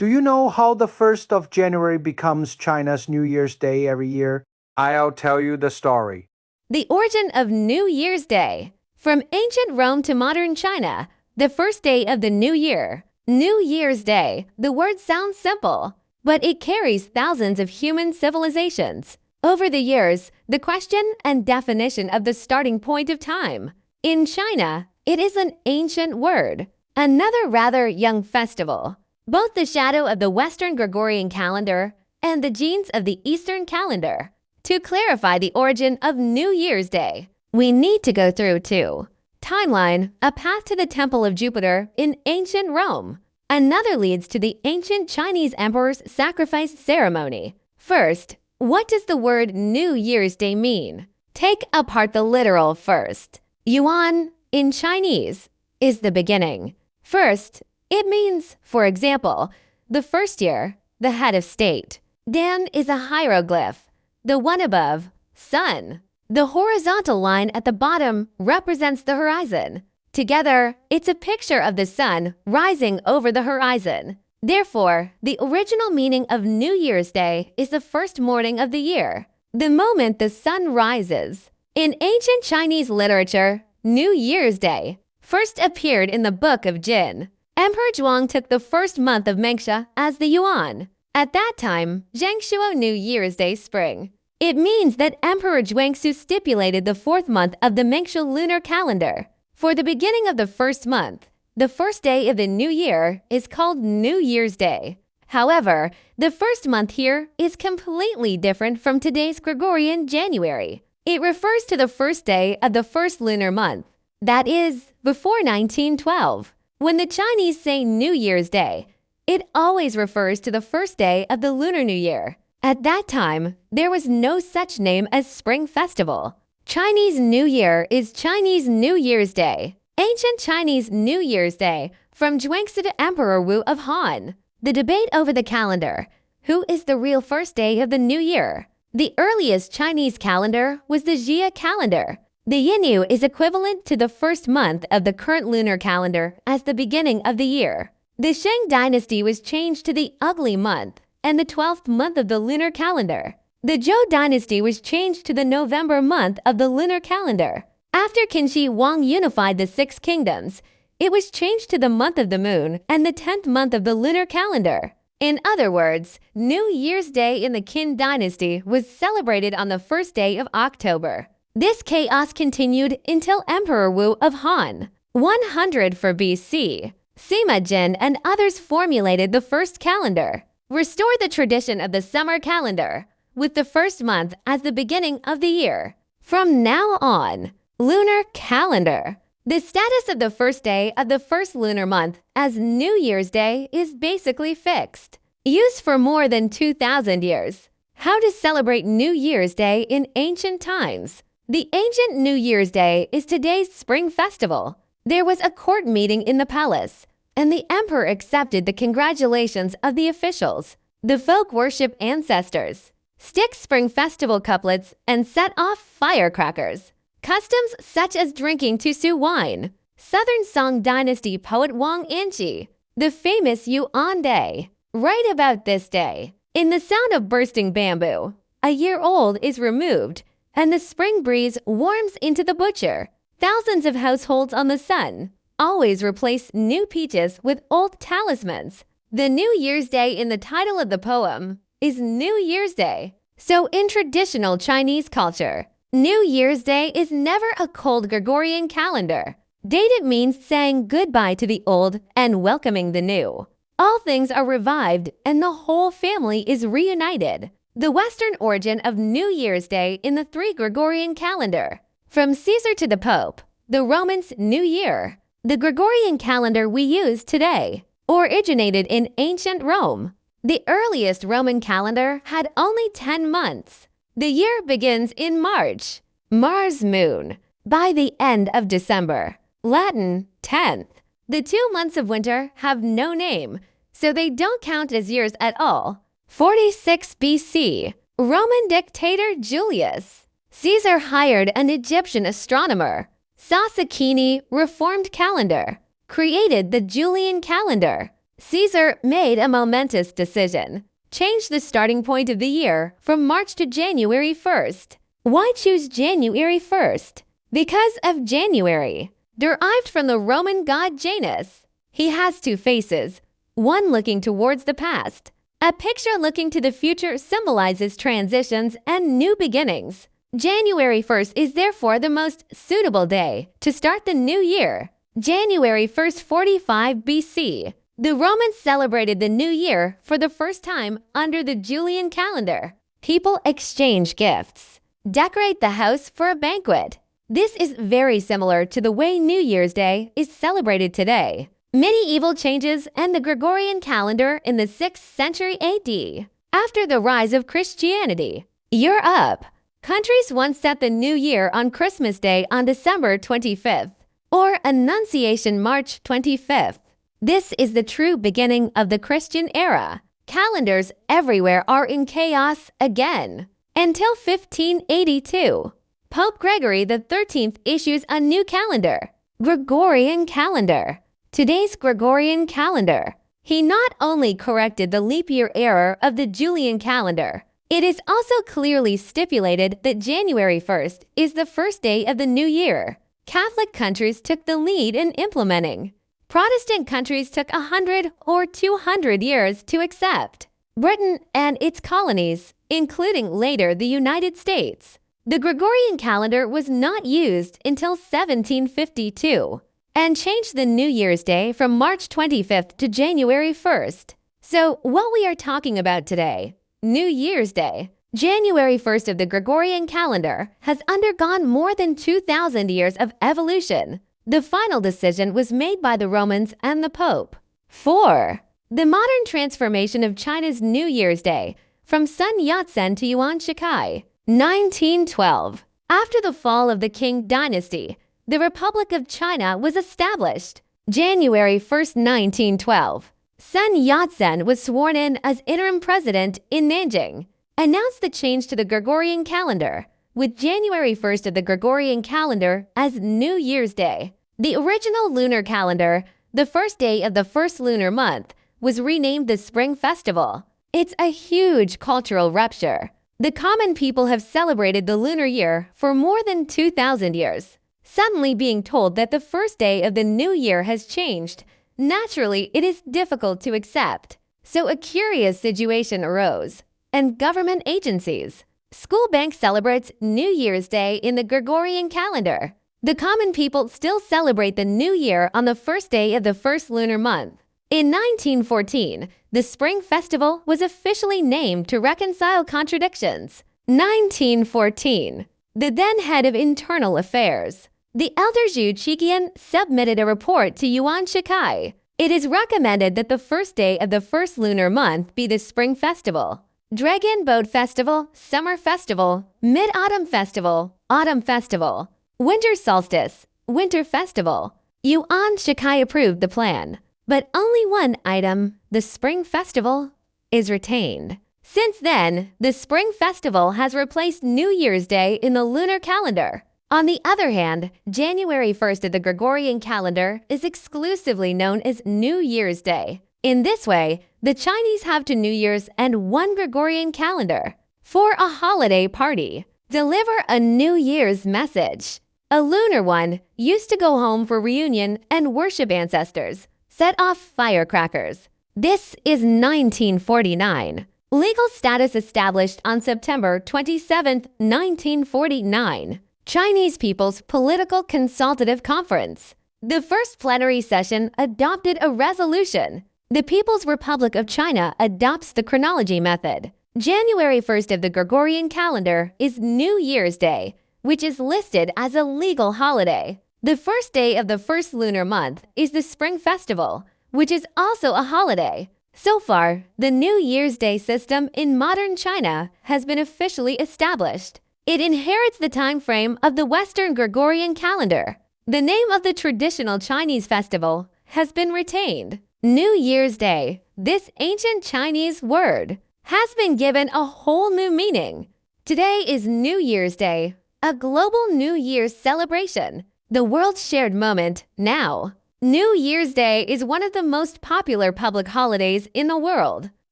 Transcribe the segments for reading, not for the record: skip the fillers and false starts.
Do you know how the 1st of January becomes China's New Year's Day every year? I'll tell you the story. The origin of New Year's Day. From ancient Rome to modern China, the first day of the new year. New Year's Day. The word sounds simple, but it carries thousands of human civilizations. Over the years, the question and definition of the starting point of time. In China, it is an ancient word, another rather young festival. Both the shadow of the Western Gregorian calendar and the genes of the Eastern calendar. To clarify the origin of New Year's Day, we need to go through two. Timeline, a path to the Temple of Jupiter in ancient Rome. Another leads to the ancient Chinese emperor's sacrifice ceremony. First, what does the word New Year's Day mean? Take apart the literal first. Yuan, in Chinese, is the beginning. First, it means, for example, the first year, the head of state. Dan is a hieroglyph. The one above, sun. The horizontal line at the bottom represents the horizon. Together, it's a picture of the sun rising over the horizon. Therefore, the original meaning of New Year's Day is the first morning of the year, the moment the sun rises. In ancient Chinese literature, New Year's Day first appeared in the Book of Jin. Emperor Zhuang took the first month of Mengsha as the Yuan. At that time, Zhengshuo New Year's Day spring. It means that Emperor Zhuangzi stipulated the fourth month of the Mengsha lunar calendar. For the beginning of the first month, the first day of the new year is called New Year's Day. However, the first month here is completely different from today's Gregorian January. It refers to the first day of the first lunar month, that is, before 1912. When the Chinese say New Year's Day, it always refers to the first day of the Lunar New Year. At that time, there was no such name as Spring Festival. Chinese New Year is Chinese New Year's Day. Ancient Chinese New Year's Day from Zhuangzi to Emperor Wu of Han. The debate over the calendar. Who is the real first day of the new year? The earliest Chinese calendar was the Jia calendar. The Yinyu is equivalent to the first month of the current lunar calendar as the beginning of the year. The Shang dynasty was changed to the ugly month and the 12th month of the lunar calendar. The Zhou dynasty was changed to the November month of the lunar calendar. After Qin Shi Huang unified the six kingdoms, it was changed to the month of the moon and the 10th month of the lunar calendar. In other words, New Year's Day in the Qin dynasty was celebrated on the first day of October. This chaos continued until Emperor Wu of Han. 100 for BC. Sima Jin and others formulated the first calendar. Restored the tradition of the summer calendar, with the first month as the beginning of the year. From now on, lunar calendar. The status of the first day of the first lunar month as New Year's Day is basically fixed. Used for more than 2,000 years. How to celebrate New Year's Day in ancient times. The ancient New Year's Day is today's Spring Festival. There was a court meeting in the palace, and the emperor accepted the congratulations of the officials. The folk worship ancestors, stick Spring Festival couplets, and set off firecrackers. Customs such as drinking Tusu wine. Southern Song Dynasty poet Wang Anqi, the famous Yuan Day. Right about this day, in the sound of bursting bamboo, a year old is removed, and the spring breeze warms into the butcher. Thousands of households on the sun always replace new peaches with old talismans. The New Year's Day in the title of the poem is New Year's Day. So in traditional Chinese culture, New Year's Day is never a cold Gregorian calendar. Dated means saying goodbye to the old and welcoming the new. All things are revived and the whole family is reunited. The Western origin of New Year's Day in the three Gregorian calendar. From Caesar to the Pope, the Romans' New Year. The Gregorian calendar we use today originated in ancient Rome. The earliest Roman calendar had only 10 months. The year begins in March, Mars moon, by the end of December, Latin 10th. The 2 months of winter have no name, so they don't count as years at all. 46 BC, Roman dictator Julius Caesar hired an Egyptian astronomer. Sassacchini reformed calendar, created the Julian calendar. Caesar made a momentous decision. Change the starting point of the year from March to January 1st. Why choose January 1st? Because of January, derived from the Roman god Janus. He has two faces, one looking towards the past. A picture looking to the future symbolizes transitions and new beginnings. January 1st is therefore the most suitable day to start the new year. January 1st, 45 BC. The Romans celebrated the new year for the first time under the Julian calendar. People exchange gifts, decorate the house for a banquet. This is very similar to the way New Year's Day is celebrated today. Medieval changes and the Gregorian calendar in the 6th century AD. After the rise of Christianity, Europe. Countries once set the new year on Christmas Day on December 25th, or Annunciation March 25th. This is the true beginning of the Christian era. Calendars everywhere are in chaos again. Until 1582, Pope Gregory XIII issues a new calendar, Gregorian calendar. Today's Gregorian calendar. He not only corrected the leap year error of the Julian calendar, it is also clearly stipulated that January 1st is the first day of the new year. Catholic countries took the lead in implementing. Protestant countries took 100 or 200 years to accept. Britain and its colonies, including later the United States. The Gregorian calendar was not used until 1752 and changed the New Year's Day from March 25th to January 1st. So what we are talking about today, New Year's Day, January 1st of the Gregorian calendar, has undergone more than 2,000 years of evolution. The final decision was made by the Romans and the Pope. 4. The modern transformation of China's New Year's Day from Sun Yat-sen to Yuan Shikai. 1912. After the fall of the Qing dynasty, the Republic of China was established. January 1st, 1912. Sun Yat-sen was sworn in as interim president in Nanjing, announced the change to the Gregorian calendar, with January 1st of the Gregorian calendar as New Year's Day. The original lunar calendar, the first day of the first lunar month, was renamed the Spring Festival. It's a huge cultural rupture. The common people have celebrated the lunar year for more than 2,000 years. Suddenly being told that the first day of the new year has changed, naturally it is difficult to accept. So a curious situation arose. And government agencies. School Bank celebrates New Year's Day in the Gregorian calendar. The common people still celebrate the new year on the first day of the first lunar month. In 1914, the Spring Festival was officially named to reconcile contradictions. 1914. The then head of Internal Affairs, the elder Zhu Qiqian, submitted a report to Yuan Shikai. It is recommended that the first day of the first lunar month be the Spring Festival. Dragon Boat Festival, Summer Festival, Mid-Autumn Festival, Autumn Festival, Winter Solstice, Winter Festival. Yuan Shikai approved the plan, but only one item, the Spring Festival, is retained. Since then, the Spring Festival has replaced New Year's Day in the lunar calendar. On the other hand, January 1st of the Gregorian calendar is exclusively known as New Year's Day. In this way, the Chinese have two New Year's and one Gregorian calendar. For a holiday party, deliver a New Year's message. A lunar one used to go home for reunion and worship ancestors, set off firecrackers. This is 1949. Legal status established on September 27, 1949. Chinese People's Political Consultative Conference. The first plenary session adopted a resolution. The People's Republic of China adopts the chronology method. January 1st of the Gregorian calendar is New Year's Day, which is listed as a legal holiday. The first day of the first lunar month is the Spring Festival, which is also a holiday. So far, the New Year's Day system in modern China has been officially established. It inherits the time frame of the Western Gregorian calendar. The name of the traditional Chinese festival has been retained. New Year's Day, this ancient Chinese word, has been given a whole new meaning. Today is New Year's Day, a global New Year's celebration, the world's shared moment now. New Year's Day is one of the most popular public holidays in the world.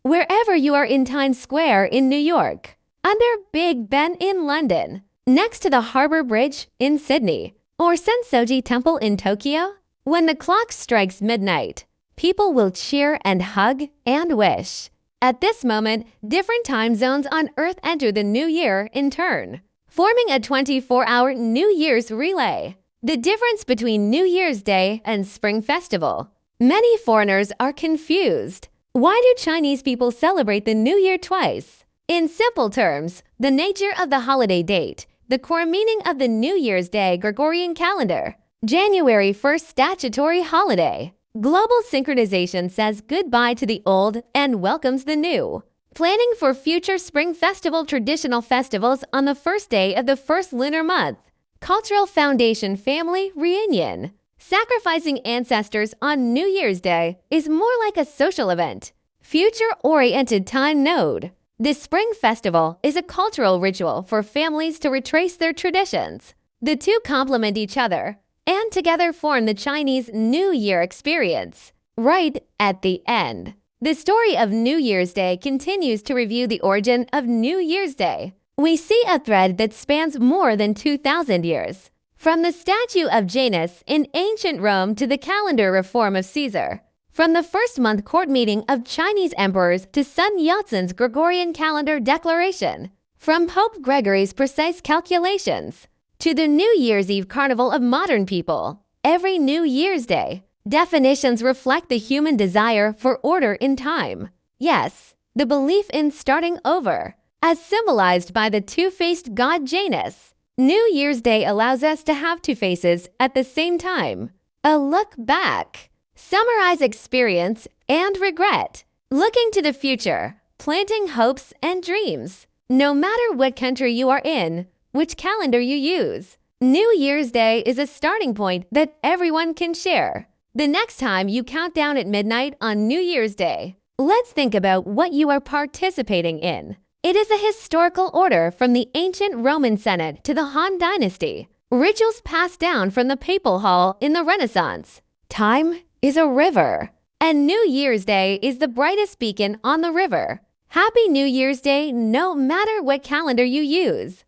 Wherever you are in Times Square in New York, under Big Ben in London, next to the Harbour Bridge in Sydney, or Sensoji Temple in Tokyo, when the clock strikes midnight, people will cheer and hug and wish. At this moment, different time zones on Earth enter the new year in turn, forming a 24-hour New Year's relay. The difference between New Year's Day and Spring Festival. Many foreigners are confused. Why do Chinese people celebrate the New Year twice? In simple terms, the nature of the holiday date, the core meaning of the New Year's Day Gregorian calendar, January 1st statutory holiday. Global synchronization says goodbye to the old and welcomes the new. Planning for future Spring Festival traditional festivals on the first day of the first lunar month. Cultural Foundation Family Reunion. Sacrificing ancestors on New Year's Day is more like a social event. Future-oriented time node. The Spring Festival is a cultural ritual for families to retrace their traditions. The two complement each other and together form the Chinese New Year experience. Right at the end, the story of New Year's Day continues to review the origin of New Year's Day. We see a thread that spans more than 2,000 years. From the statue of Janus in ancient Rome to the calendar reform of Caesar. From the first-month court meeting of Chinese emperors to Sun Yat-sen's Gregorian calendar declaration. From Pope Gregory's precise calculations to the New Year's Eve carnival of modern people. Every New Year's Day, definitions reflect the human desire for order in time. Yes, the belief in starting over. As symbolized by the two-faced god Janus, New Year's Day allows us to have two faces at the same time. A look back. Summarize experience and regret. Looking to the future. Planting hopes and dreams. No matter what country you are in, which calendar you use, New Year's Day is a starting point that everyone can share. The next time you count down at midnight on New Year's Day, let's think about what you are participating in. It is a historical order from the ancient Roman Senate to the Han Dynasty. Rituals passed down from the Papal Hall in the Renaissance. Time is a river, and New Year's Day is the brightest beacon on the river. Happy New Year's Day no matter what calendar you use.